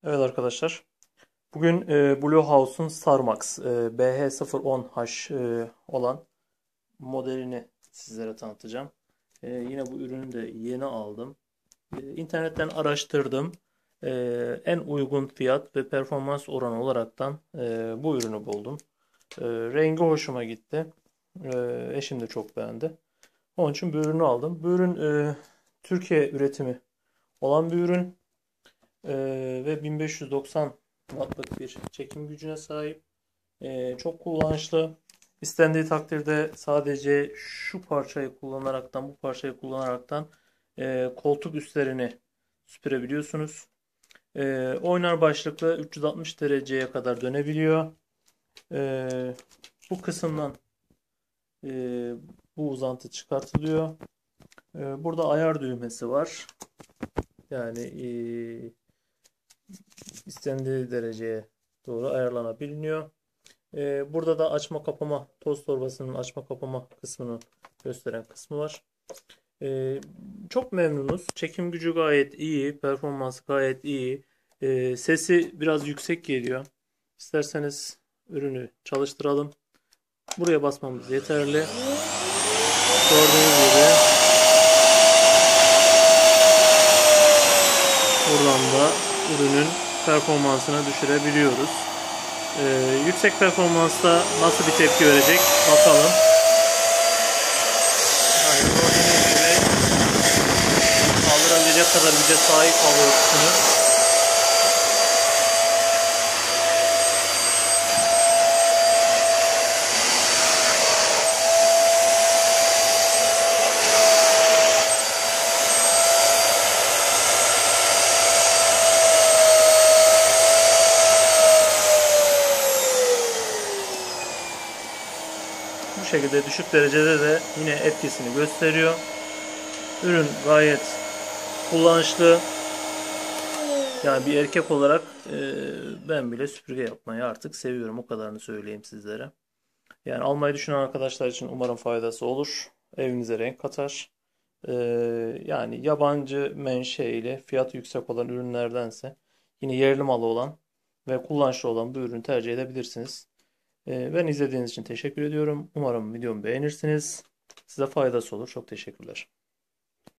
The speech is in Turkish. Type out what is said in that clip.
Evet arkadaşlar. Bugün Blue House'un StarMax BH010H olan modelini sizlere tanıtacağım. Yine bu ürünü de yeni aldım. İnternetten araştırdım. E, En uygun fiyat ve performans oranı olaraktan bu ürünü buldum. Rengi hoşuma gitti. Eşim de çok beğendi. Onun için bu ürünü aldım. Bu ürün Türkiye üretimi olan bir ürün. Ve 1590 wattlık bir çekim gücüne sahip. Çok kullanışlı. İstendiği takdirde sadece şu parçayı kullanaraktan, bu parçayı kullanaraktan koltuk üstlerini süpürebiliyorsunuz. Oynar başlıklı 360 dereceye kadar dönebiliyor. Bu kısımdan e, bu uzantı çıkartılıyor. Burada ayar düğmesi var. Yani istendiği dereceye doğru ayarlanabiliyor. Burada da açma kapama, toz torbasının açma kapama kısmını gösteren kısmı var. Ee, Çok memnunuz. Çekim gücü gayet iyi, performansı gayet iyi. Sesi biraz yüksek geliyor. İsterseniz ürünü çalıştıralım. Buraya basmamız yeterli. Gördüğünüz gibi buradan da ürünün performansını düşürebiliyoruz. Yüksek performansta nasıl bir tepki verecek bakalım. Yani gördüğünüz gibi kaldırabilecek kadar güce sahip alıyor kısmını. Bu şekilde düşük derecede de yine etkisini gösteriyor. Ürün gayet kullanışlı. Yani bir erkek olarak ben bile süpürge yapmayı artık seviyorum. O kadarını söyleyeyim sizlere. Yani almayı düşünen arkadaşlar için umarım faydası olur. Evinize renk katar. E, Yani yabancı menşeili fiyatı yüksek olan ürünlerdense yine yerli malı olan ve kullanışlı olan bu ürünü tercih edebilirsiniz. Ben izlediğiniz için teşekkür ediyorum. Umarım videomu beğenirsiniz. Size faydası olur. Çok teşekkürler.